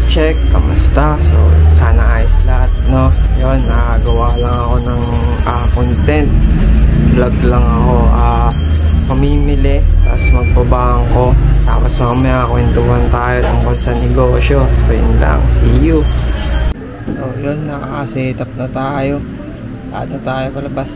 check, kamusta? So, sana ayos lahat, no? Yun, nagawa lang ako ng content. Vlog lang ako, mamimili, tapos magbabangko. Tapos mamaya kwentuhan tayo tungkol sa negosyo. So, yun lang. See you! So, yun, nakaka-setup na tayo. Lahat na tayo palabas.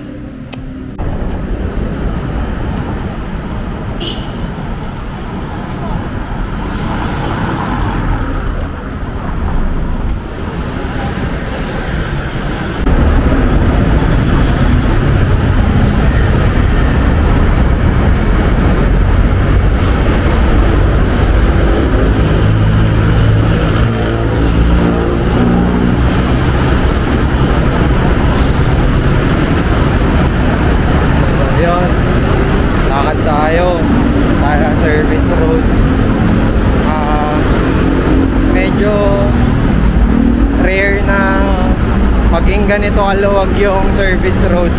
Maging ganito kaluwag yung service road,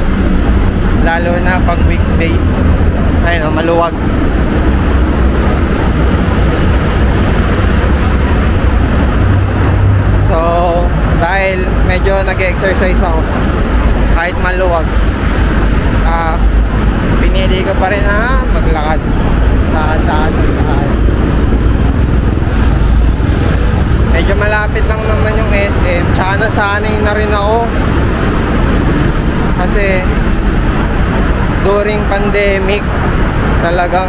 lalo na pag weekdays. Ayun, maluwag. So dahil medyo nag-exercise ako kahit maluwag, pinili ko pa rin na maglakad. Lakad. Medyo malapit lang naman yung SM, tsaka nasanay na rin ako kasi during pandemic talagang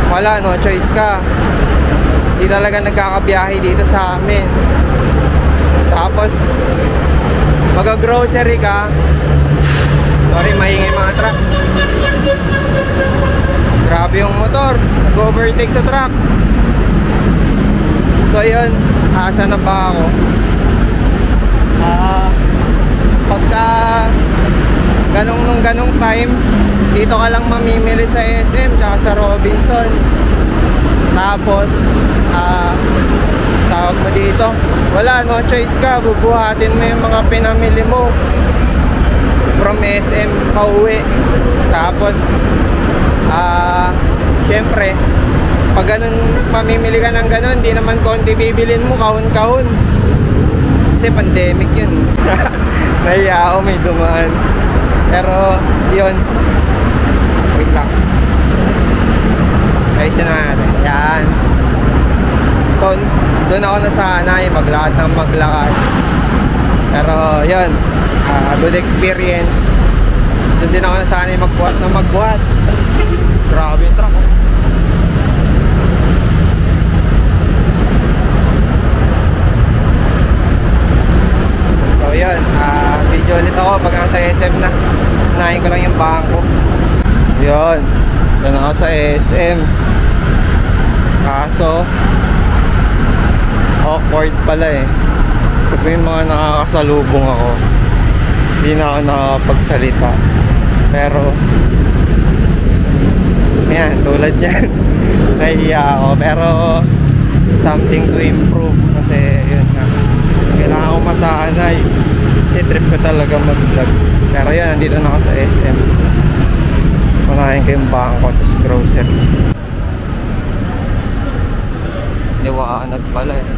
wala, no choice ka, hindi talaga nagkakabiyahe dito sa amin. Tapos mag-grocery ka, sorry, maingay mga truck, grabe yung motor, nag-overtake sa truck. So yun, asa na ba ako? Pagka ganong time, dito ka lang mamimili sa SM tsaka sa Robinson. Tapos tawag mo dito, wala, no choice ka, bubuhatin mo yung mga pinamili mo from SM pauwi. Tapos syempre pag ganun, mamimili ka ng ganun, di naman konti bibilin mo, kahon-kahon. Kasi pandemic yun. Nahiya ako, may dumaan. Pero, yun. Wait lang. Ayusin na natin. Yan. So, doon ako nasanay, maglakad ng maglakad. Pero, yun. Good experience. So, din ako nasanay magbuhat ng magbuhat. Grabe yung truck, oh. So yun, video ulit ako pag nasa SM na. Unahin ko lang yung bangko. Yun, doon ako sa SM. Kaso awkward pala eh. Pag may mga nakakasalubong ako, hindi na ako nakapagsalita. Pero yan, tulad yan. Nahihiya ako, pero something to improve. Kasi yun nga, kailangan ko masanay kasi trip ko talaga mag-vlog. Pero yan, nandito na ako sa SM. Unahin ko yung bangko, tapos grocery. Liwanag pala eh.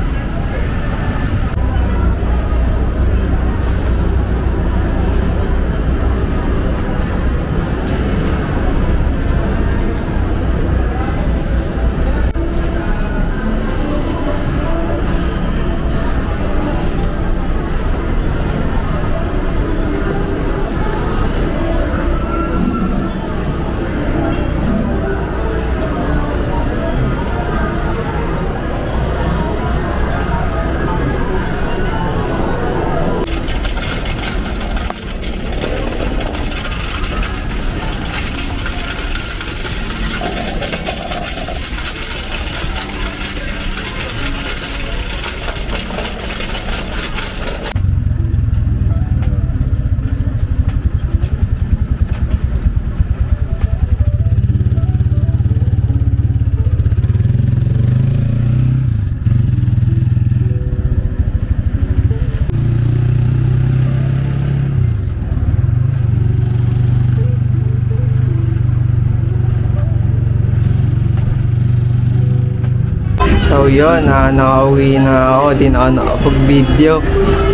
So yun, nakauwi na ako, di na ako nakapag-video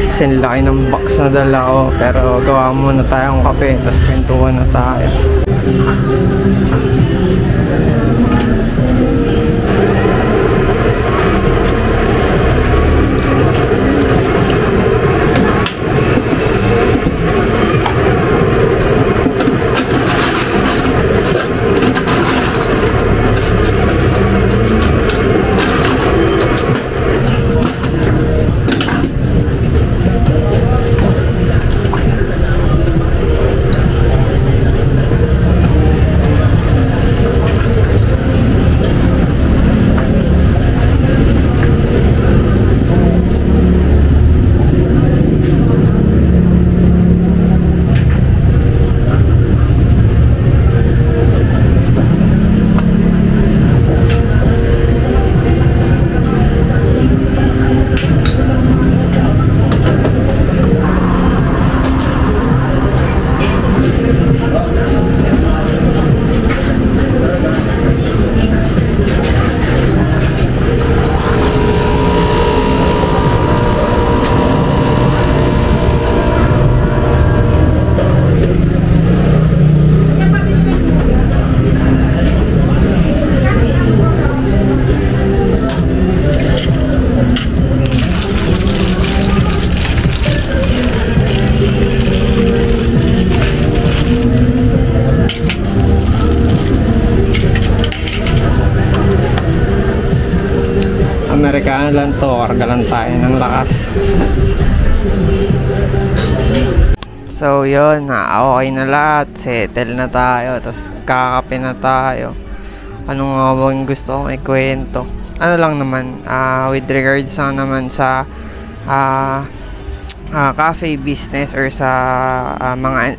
kasi laki ng box na dala ko. Pero gawa muna tayong kape, tapos kwentuhan na tayo. Amerikano lang to, karga lang tayo ng lakas. So yun, okay na lahat, settle na tayo, tapos kakape na tayo. Ano nga bang gusto kong ikwento? Ano lang naman, with regards lang naman sa cafe business or sa mga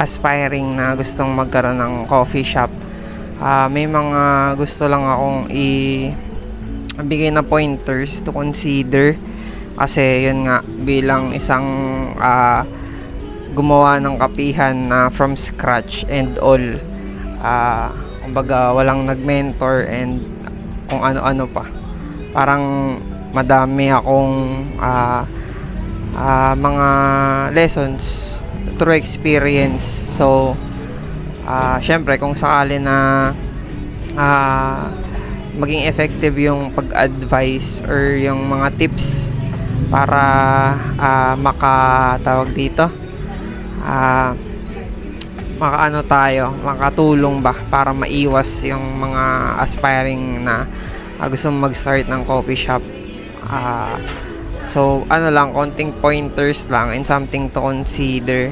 aspiring na gustong magkaroon ng coffee shop. May mga gusto lang akong bigay na pointers to consider kasi yun nga, bilang isang gumawa ng kapihan na from scratch and all, kumbaga walang nag-mentor and kung ano-ano pa, parang madami akong mga lessons through experience. So syempre kung sakali na maging effective yung pag-advise or yung mga tips para makatawag dito, makatulong ba para maiwas yung mga aspiring na gusto mag-start ng coffee shop. So ano lang, konting pointers lang and something to consider.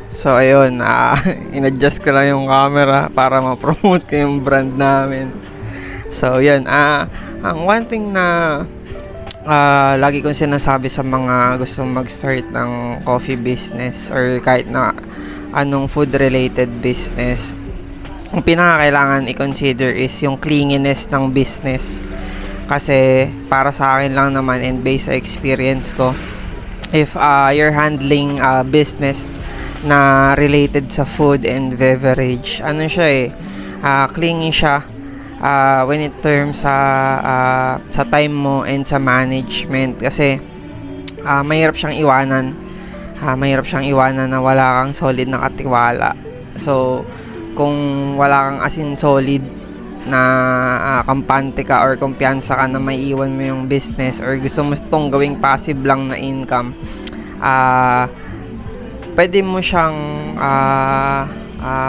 So ayun, in-adjust ko lang yung camera para ma-promote ko yung brand namin. So yan, ang one thing na lagi kong sinasabi sa mga gustong mag-start ng coffee business or kahit na anong food related business, ang pinakakailangan i-consider is yung cleanliness ng business. Kasi para sa akin lang naman and based sa experience ko, if you're handling a business na related sa food and beverage, ano siya clingy siya when it terms sa time mo and sa management. Kasi mahirap siyang iwanan na wala kang solid na katiwala. So kung wala kang asin solid na kampante ka or kumpiyansa ka na may iwan mo yung business or gusto mo itong gawing passive lang na income, pwede mo siyang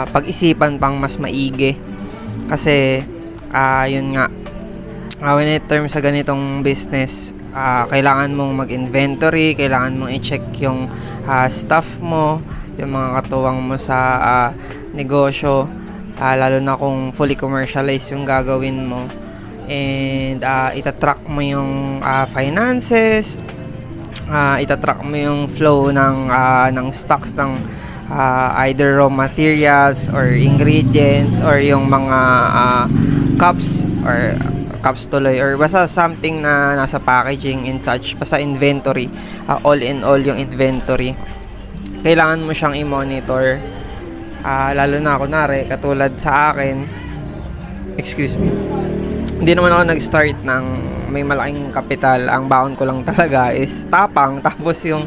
pag-isipan pang mas maigi. Kasi yun nga, when it terms sa ganitong business, kailangan mong mag-inventory, kailangan mong i-check yung staff mo, yung mga katuwang mo sa negosyo, lalo na kung fully commercialized yung gagawin mo. And itatrack mo yung finances, itatrack mo yung flow ng stocks ng either raw materials or ingredients or yung mga cups tuloy or basta something na nasa packaging and such, basta inventory, all in all yung inventory kailangan mo siyang i-monitor, lalo na kunwari katulad sa akin, hindi naman ako nag-start ng may malaking kapital. Ang baon ko lang talaga is tapang, tapos yung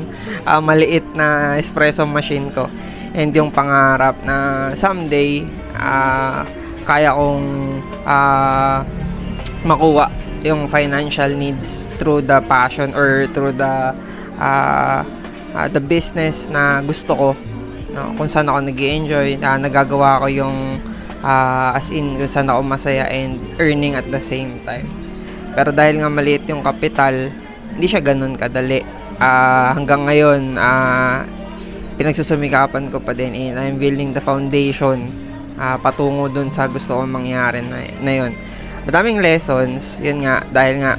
maliit na espresso machine ko, and yung pangarap na someday kaya kong makuha yung financial needs through the passion or through the business na gusto ko, no? Kung saan ako nag-i-enjoy, nagagawa ko yung as in kung saan ako masaya and earning at the same time. Pero dahil nga maliit yung kapital, hindi siya ganun kadali. Hanggang ngayon, pinagsusumikapan ko pa din, and I'm building the foundation patungo dun sa gusto kong mangyari na yun. Madaming lessons, yun nga, dahil nga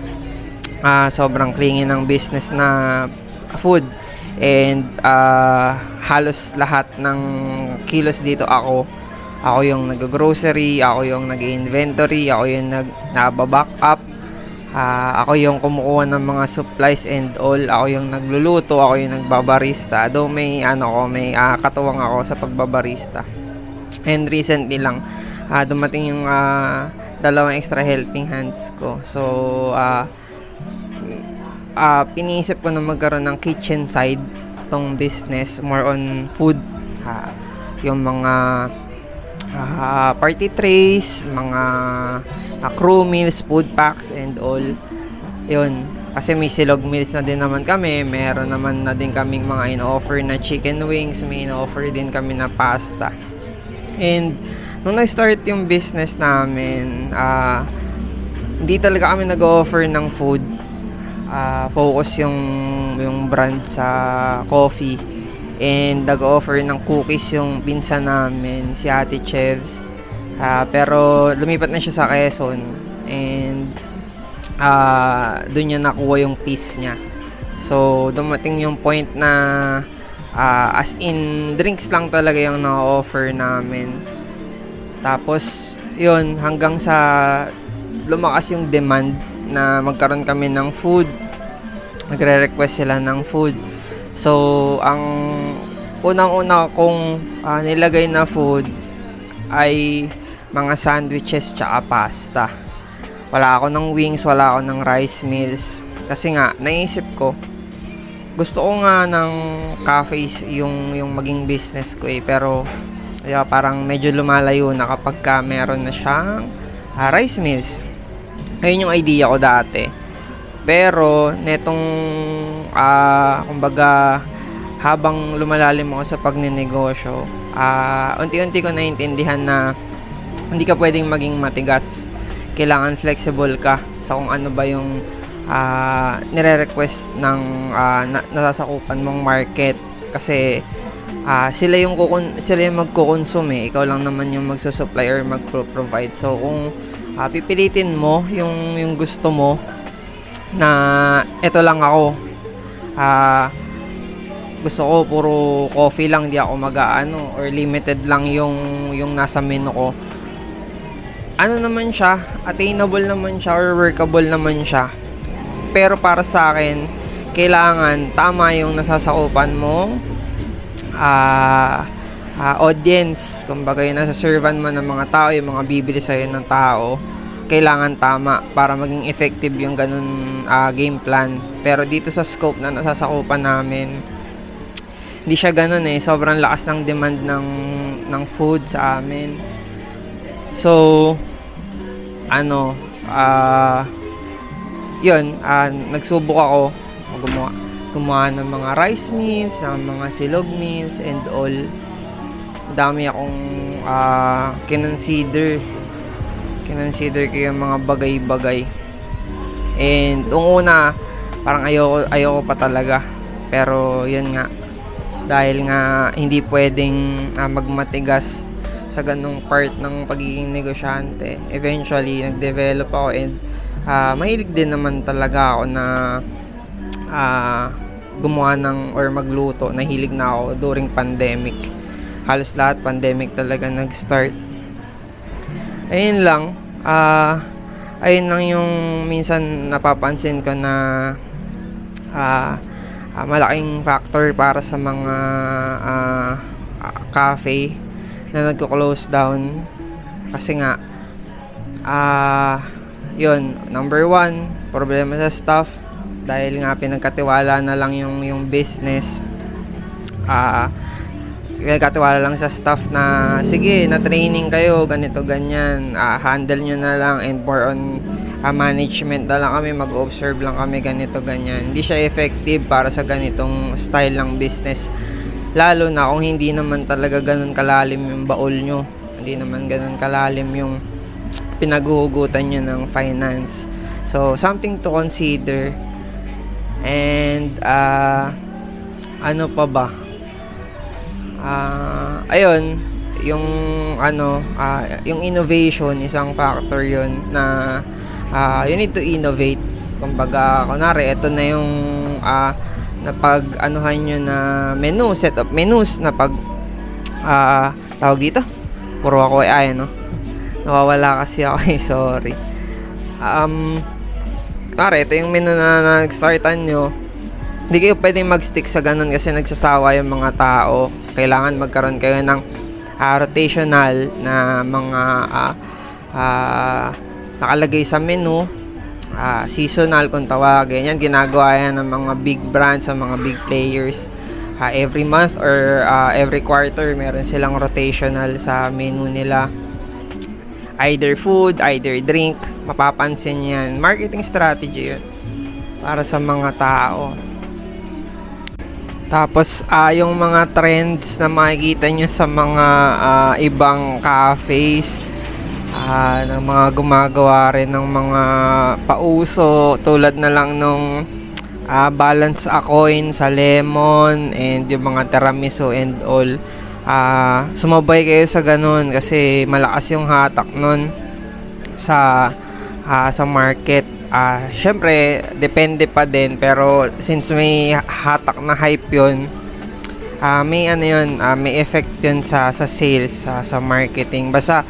sobrang clingy ng business na food, and halos lahat ng kilos dito ako yung nag-grocery, ako yung nag-inventory, ako yung nag-back up, ako yung kumukuha ng mga supplies and all, ako yung nagluluto, ako yung nagbabarista. Though may katuwang ako sa pagbabarista. And recently lang dumating yung dalawang extra helping hands ko. So piniisip ko na magkaroon ng kitchen side tong business, more on food, yung mga party trays, mga crew meals, food packs and all. Yun, kasi may silog meals na din naman kami, meron naman na din kaming mga in-offer na chicken wings, may in-offer din kami na pasta. And nung na-start yung business namin, hindi talaga kami nag-offer ng food. Focus yung brand sa coffee, and nag-offer ng cookies yung pinsan namin, si Ate Chevs. Pero lumipat na siya sa Quezon, and doon niya nakuha yung piece niya. So dumating yung point na as in drinks lang talaga yung na-offer namin. Tapos yun, hanggang sa lumakas yung demand na magkaroon kami ng food, nagre-request sila ng food. So ang unang-una kong nilagay na food ay mga sandwiches tsaka pasta. Wala ako ng wings, wala ako ng rice meals, kasi nga naisip ko, gusto ko nga ng cafes yung maging business ko pero parang medyo lumalayo na kapag ka meron na siyang rice meals. Ayun yung idea ko dati. Pero netong kumbaga habang lumalalim ako sa pagninegosyo, unti-unti ko naintindihan na hindi ka pwedeng maging matigas. Kailangan flexible ka sa kung ano ba yung nire-request ng nasasakupan mong market, kasi sila yung magko-consume, ikaw lang naman yung magsusupply or magpro-provide. So kung pipilitin mo yung gusto mo na eto lang ako, gusto ko puro coffee lang, di ako mag-aano, or limited lang yung nasa menu ko, ano naman siya, attainable naman siya or workable naman siya. Pero para sa akin, kailangan tama yung nasasakupan mo audience. Kumbaga yung nasaservan mo ng mga tao, yung mga bibili sa'yo ng tao, kailangan tama para maging effective yung ganun game plan. Pero dito sa scope na nasasakupan namin, hindi siya ganun sobrang lakas ng demand ng food sa amin. So yun, nagsubok ako gumawa ng mga rice meals, ng mga silog meals and all. Dami akong kinonsider ko yung mga bagay-bagay. And nung una parang ayoko pa talaga, pero yun nga, dahil nga hindi pwedeng magmatigas sa ganung part ng pagiging negosyante, eventually nag-develop ako, and mahilig din naman talaga ako na gumawa ng or magluto. Nahilig na ako during pandemic. Halos lahat pandemic talaga nag-start. Ayun lang. Ayun lang yung minsan napapansin ko na malaking factor para sa mga cafe na nagko-close down. Kasi nga yun, number one, problema sa staff. Dahil nga pinagkatiwala na lang yung business. Pinagkatiwala lang sa staff na, sige, na-training kayo, ganito, ganyan. Handle nyo na lang, and more on management na lang kami, mag-observe lang kami, ganito, ganyan. Hindi siya effective para sa ganitong style ng business. Lalo na kung hindi naman talaga ganun kalalim yung baol nyo. Hindi naman ganun kalalim yung pinaghuhugutan nyo ng finance. So, something to consider. And, ano pa ba? Ayun, yung yung innovation, isang factor yun na you need to innovate. Kumbaga, kunwari, ito na yung napag-anuhan nyo na menu, set of menus na pag tawag dito, puro ako no? Nawawala kasi ako sorry. Ito yung menu na nag-startan nyo. Hindi kayo pwedeng mag-stick sa ganun kasi nagsasawa yung mga tao. Kailangan magkaroon kayo ng rotational na mga nakalagay sa menu. Seasonal kung tawagin. Yan, ginagawa yan ng mga big brands, sa mga big players. Every month or every quarter, meron silang rotational sa menu nila. Either food, either drink. Mapapansin yan. Marketing strategy yun para sa mga tao. Tapos, yung mga trends na makikita nyo sa mga ibang cafes, ng mga gumagawa rin ng mga pauso, tulad na lang nung balance a coin sa lemon, and yung mga tiramisu and all. Sumabay kayo sa ganun kasi malakas yung hatak nun sa market. Syempre, depende pa din, pero since may hatak na hype yun, may may effect yun sa sales, sa marketing. Basta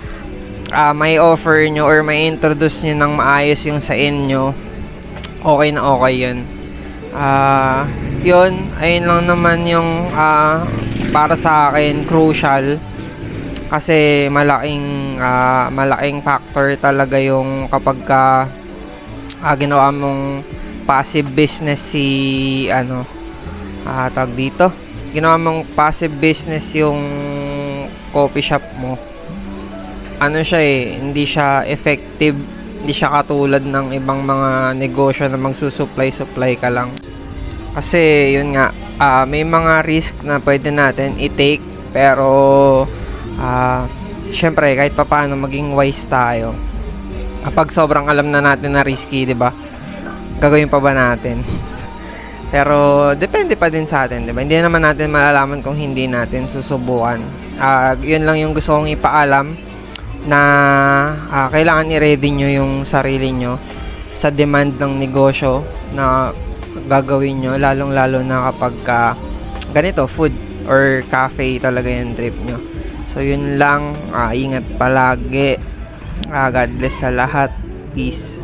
may offer nyo or may introduce nyo ng maayos yung sa inyo, okay na okay yun. Ayun lang naman yung para sa akin crucial, kasi malaking factor talaga yung kapag ginawa mong passive business tawag dito, ginawa mong passive business yung coffee shop mo. Hindi siya effective, hindi siya katulad ng ibang mga negosyo na magsusupply ka lang. Kasi yun nga, may mga risk na pwede natin i-take, pero syempre kahit papaano maging wise tayo. Kapag sobrang alam na natin na risky, 'di ba? Gagawin pa ba natin? Pero depende pa din sa atin, 'di ba? Hindi naman natin malalaman kung hindi natin susubukan. Yun lang yung gusto kong ipaalam, na kailangan i-ready nyo yung sarili nyo sa demand ng negosyo na gagawin nyo, lalong-lalo na kapag ganito, food or cafe talaga yung trip nyo. So yun lang, ingat palagi. God bless sa lahat. Peace.